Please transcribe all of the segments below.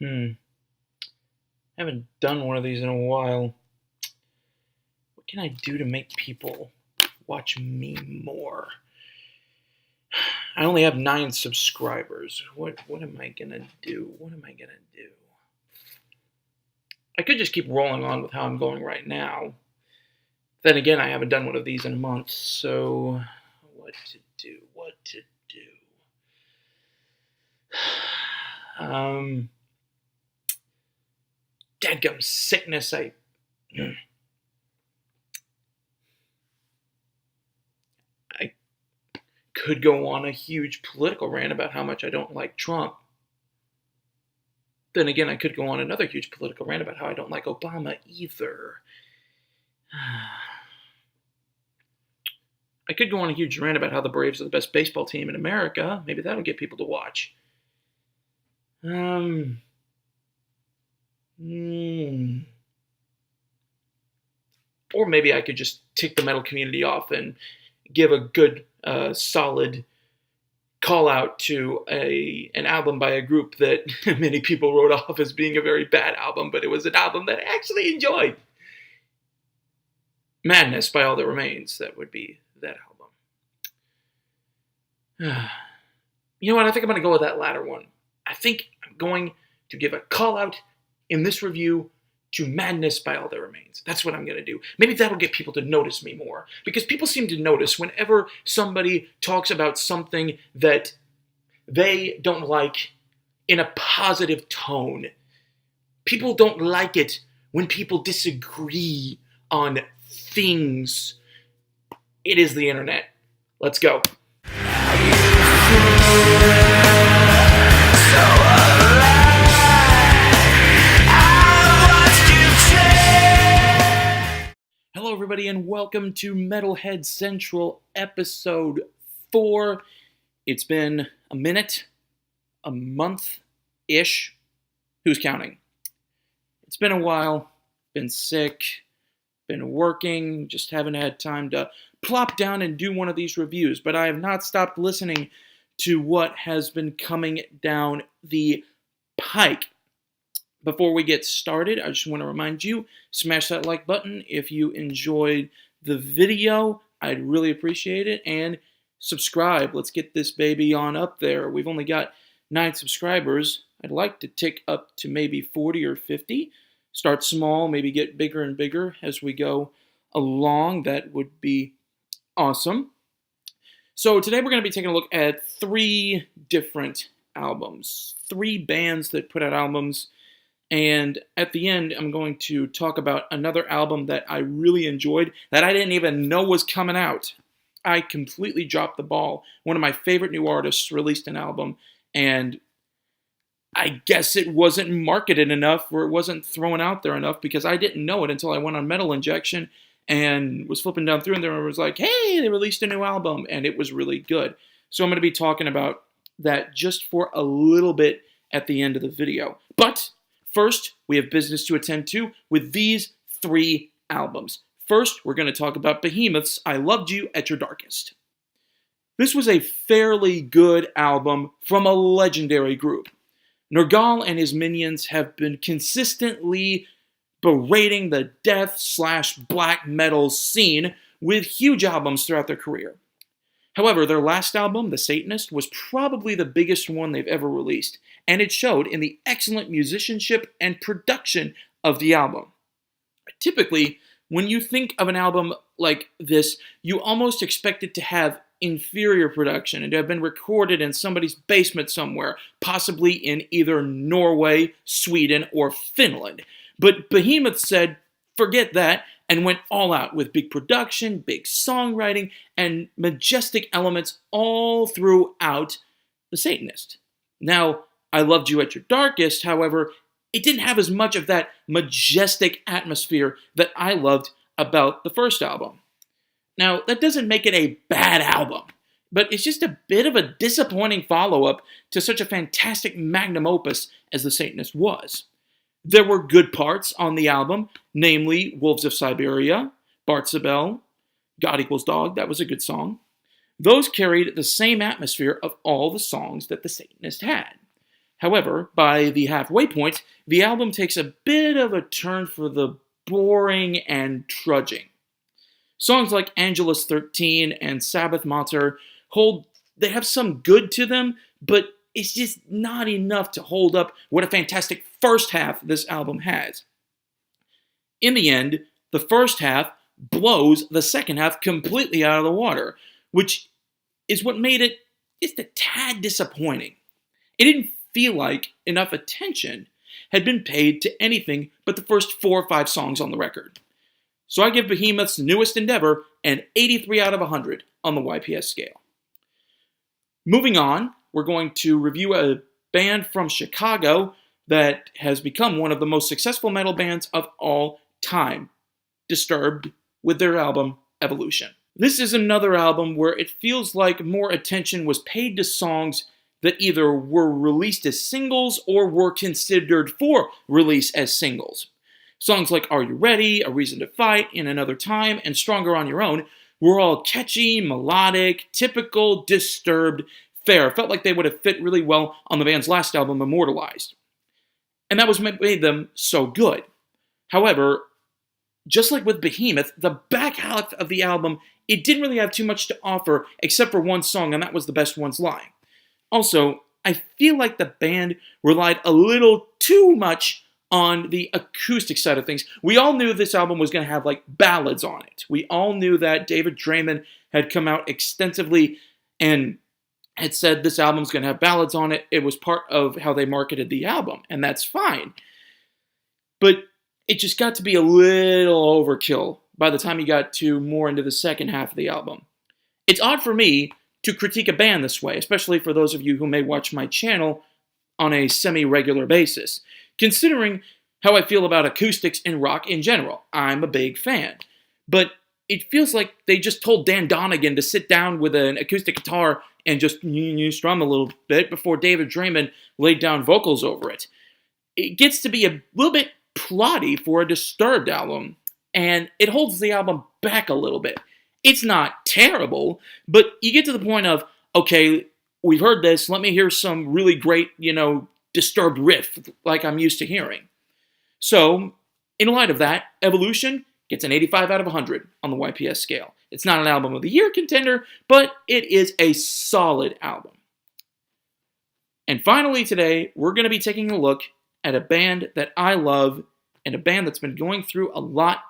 Hmm. Haven't done one of these in a while. What can I do to make people watch me more? I only have 9 subscribers. What am I gonna do? What am I gonna do? I could just keep rolling on with how I'm going right now. Then again, I haven't done one of these in a month, so what to do? What to do? Um, Dadgum sickness. I could go on a huge political rant about how much I don't like Trump. Then again, I could go on another huge political rant about how I don't like Obama either. I could go on a huge rant about how the Braves are the best baseball team in America. Maybe that'll get people to watch. Hmm. Or maybe I could just tick the metal community off and give a good, solid call out to an album by a group that many people wrote off as being a very bad album, but it was an album that I actually enjoyed. Madness by All That Remains. That would be that album. You know what? I think I'm going to go with that latter one. I think I'm going to give a call out in this review to Madness by All That Remains. That's what I'm going to do. Maybe that'll get people to notice me more. Because people seem to notice whenever somebody talks about something that they don't like in a positive tone. People don't like it when people disagree on things. It is the internet. Let's go. Hello, everybody, and welcome to Metalhead Central, episode 4. It's been a minute, a month-ish. Who's counting? It's been a while. Been sick. Been working. Just haven't had time to plop down and do one of these reviews. But I have not stopped listening to what has been coming down the pike. Before we get started, I just want to remind you, smash that like button if you enjoyed the video. I'd really appreciate it. And subscribe. Let's get this baby on up there. We've only got 9 subscribers. I'd like to tick up to maybe 40 or 50. Start small, maybe get bigger and bigger as we go along. That would be awesome. So today we're going to be taking a look at 3 different albums. 3 bands that put out albums. And at the end, I'm going to talk about another album that I really enjoyed that I didn't even know was coming out. I completely dropped the ball. One of my favorite new artists released an album, and I guess it wasn't marketed enough or it wasn't thrown out there enough because I didn't know it until I went on Metal Injection and was flipping down through and there was like, hey, they released a new album, and it was really good. So I'm going to be talking about that just for a little bit at the end of the video. But first, we have business to attend to with these 3 albums. First, we're going to talk about Behemoth's I Loved You at Your Darkest. This was a fairly good album from a legendary group. Nergal and his minions have been consistently berating the death/black metal scene with huge albums throughout their career. However, their last album, The Satanist, was probably the biggest one they've ever released, and it showed in the excellent musicianship and production of the album. Typically, when you think of an album like this, you almost expect it to have inferior production and to have been recorded in somebody's basement somewhere, possibly in either Norway, Sweden, or Finland. But Behemoth said, forget that, and went all out with big production, big songwriting, and majestic elements all throughout The Satanist. Now, I Loved You at Your Darkest, however, it didn't have as much of that majestic atmosphere that I loved about the first album. Now, that doesn't make it a bad album, but it's just a bit of a disappointing follow-up to such a fantastic magnum opus as The Satanist was. There were good parts on the album, namely Wolves of Siberia, Bartzabel, God Equals Dog, that was a good song. Those carried the same atmosphere of all the songs that The Satanist had. However, by the halfway point, the album takes a bit of a turn for the boring and trudging. Songs like Angelus 13 and Sabbath Mater they have some good to them, but it's just not enough to hold up what a fantastic first half this album has. In the end, the first half blows the second half completely out of the water, which is what made it just a tad disappointing. It didn't feel like enough attention had been paid to anything but the first 4 or 5 songs on the record. So I give Behemoth's newest endeavor an 83 out of 100 on the YPS scale. Moving on, we're going to review a band from Chicago that has become one of the most successful metal bands of all time, Disturbed, with their album Evolution. This is another album where it feels like more attention was paid to songs that either were released as singles or were considered for release as singles. Songs like Are You Ready, A Reason to Fight, In Another Time, and Stronger on Your Own were all catchy, melodic, typical, Disturbed fare. Felt like they would have fit really well on the band's last album, Immortalized. And that was what made them so good. However, just like with Behemoth, the back half of the album, it didn't really have too much to offer except for one song, and that was The Best One's Lying. Also, I feel like the band relied a little too much on the acoustic side of things. We all knew this album was going to have like ballads on it. We all knew that David Draymond had come out extensively and had said this album's going to have ballads on it. It was part of how they marketed the album, and that's fine. But it just got to be a little overkill by the time you got to more into the second half of the album. It's odd for me to critique a band this way, especially for those of you who may watch my channel on a semi-regular basis, considering how I feel about acoustics and rock in general. I'm a big fan. But it feels like they just told Dan Donegan to sit down with an acoustic guitar and just strum a little bit before David Draymond laid down vocals over it. It gets to be a little bit plotty for a Disturbed album, and it holds the album back a little bit. It's not terrible, but you get to the point of, okay, we've heard this, let me hear some really great, Disturbed riff like I'm used to hearing. So, in light of that, Evolution gets an 85 out of 100 on the YPS scale. It's not an Album of the Year contender, but it is a solid album. And finally today, we're going to be taking a look at a band that I love and a band that's been going through a lot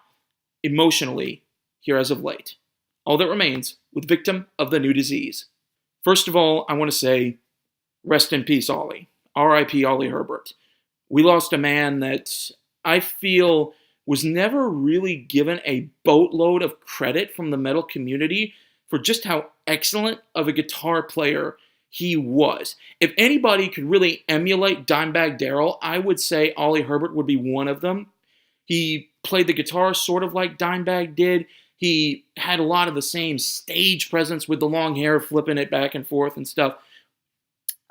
emotionally here as of late. All That Remains with Victim of the New Disease. First of all, I want to say, rest in peace, Ollie. R.I.P. Ollie Herbert. We lost a man that I feel was never really given a boatload of credit from the metal community for just how excellent of a guitar player he was. If anybody could really emulate Dimebag Darrell, I would say Ollie Herbert would be one of them. He played the guitar sort of like Dimebag did. He had a lot of the same stage presence with the long hair, flipping it back and forth and stuff.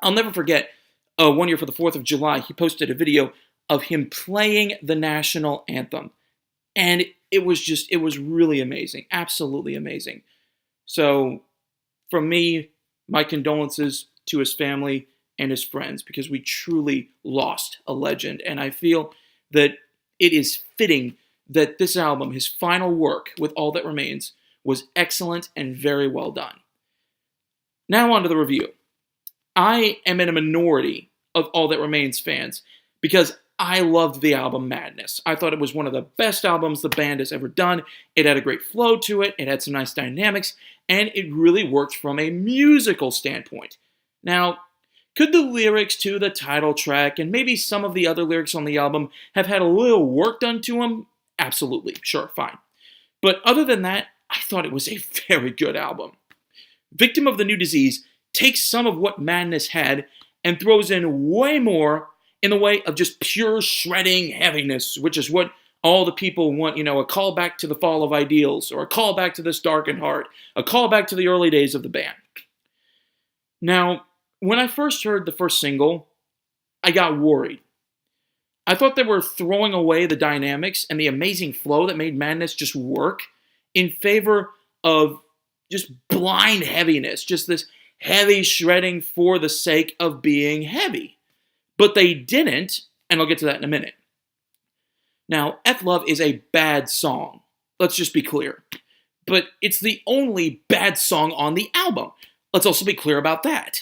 I'll never forget, one year for the 4th of July, he posted a video of him playing the national anthem. And it was really amazing. Absolutely amazing. So, from me, my condolences to his family and his friends, because we truly lost a legend. And I feel that it is fitting that this album, his final work with All That Remains, was excellent and very well done. Now on to the review. I am in a minority of All That Remains fans because I loved the album Madness. I thought it was one of the best albums the band has ever done. It had a great flow to it, it had some nice dynamics, and it really worked from a musical standpoint. Now, could the lyrics to the title track and maybe some of the other lyrics on the album have had a little work done to them? Absolutely, sure, fine. But other than that, I thought it was a very good album. Victim of the New Disease takes some of what Madness had and throws in way more in the way of just pure shredding heaviness, which is what all the people want, a callback to the fall of ideals, or a callback to This Darkened Heart, a callback to the early days of the band. Now, when I first heard the first single, I got worried. I thought they were throwing away the dynamics and the amazing flow that made Madness just work in favor of just blind heaviness, just this heavy shredding for the sake of being heavy. But they didn't, and I'll get to that in a minute. Now, F-Love is a bad song. Let's just be clear. But it's the only bad song on the album. Let's also be clear about that.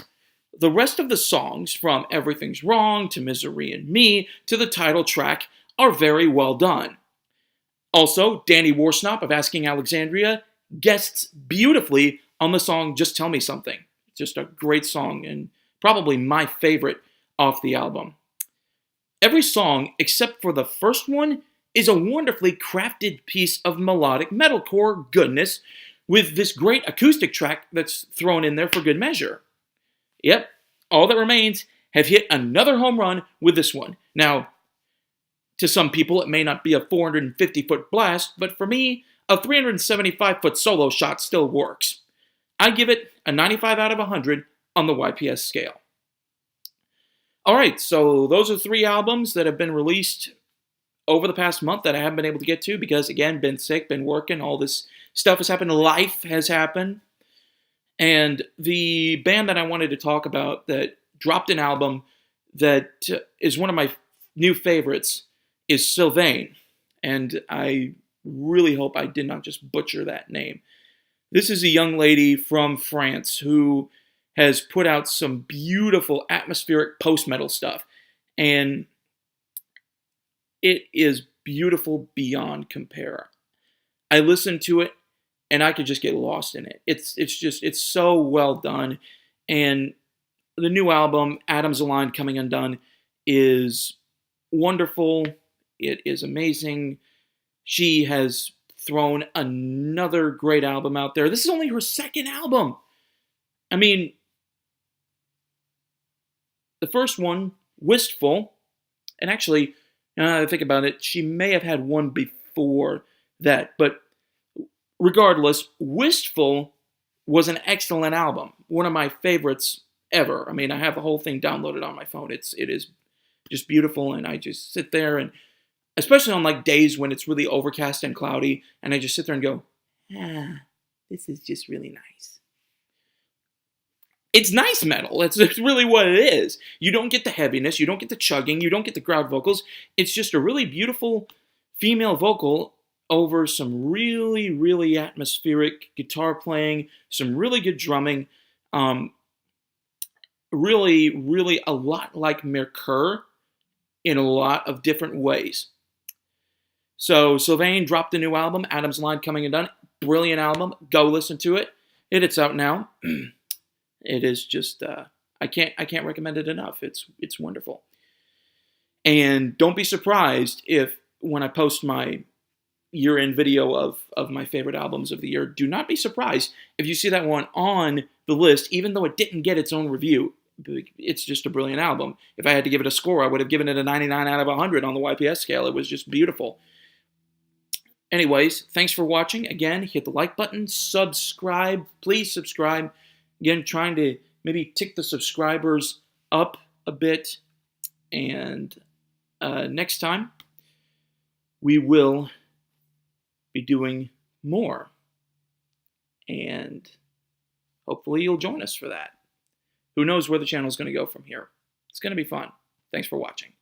The rest of the songs, from Everything's Wrong to Misery and Me to the title track, are very well done. Also, Danny Worsnop of Asking Alexandria guests beautifully on the song Just Tell Me Something. Just a great song and probably my favorite off the album. Every song, except for the first one, is a wonderfully crafted piece of melodic metalcore goodness with this great acoustic track that's thrown in there for good measure. Yep, All That Remains have hit another home run with this one. Now, to some people, it may not be a 450-foot blast, but for me, a 375-foot solo shot still works. I give it a 95 out of 100 on the YPS scale. Alright, so those are 3 albums that have been released over the past month that I haven't been able to get to because, again, been sick, been working, all this stuff has happened, life has happened. And the band that I wanted to talk about that dropped an album that is one of my new favorites is Sylvain. And I really hope I did not just butcher that name. This is a young lady from France who has put out some beautiful atmospheric post-metal stuff. And it is beautiful beyond compare. I listened to it and I could just get lost in it. It's so well done. And the new album, Atoms Aligned Coming Undone, is wonderful. It is amazing. She has thrown another great album out there. This is only her second album. I mean, the first one, Wistful, and actually, now that I think about it, she may have had one before that, but regardless, Wistful was an excellent album. One of my favorites ever. I mean, I have the whole thing downloaded on my phone. It is just beautiful, and I just sit there, and especially on like days when it's really overcast and cloudy, and I just sit there and go, this is just really nice. It's nice metal. It's really what it is. You don't get the heaviness. You don't get the chugging. You don't get the crowd vocals. It's just a really beautiful female vocal over some really, really atmospheric guitar playing, some really good drumming. Really, really a lot like Mercure in a lot of different ways. So Sylvain dropped a new album, Atoms Aligned Coming Undone. Brilliant album. Go listen to it. It's out now. It is just I can't recommend it enough. It's wonderful. And don't be surprised if when I post my year-end video of my favorite albums of the year, do not be surprised if you see that one on the list, even though it didn't get its own review. It's just a brilliant album. If I had to give it a score, I would have given it a 99 out of 100 on the YPS scale. It was just beautiful. Anyways, thanks for watching. Again, hit the like button, subscribe. Please subscribe. Again, trying to maybe tick the subscribers up a bit. And next time, we will be doing more. And hopefully you'll join us for that. Who knows where the channel is going to go from here. It's going to be fun. Thanks for watching.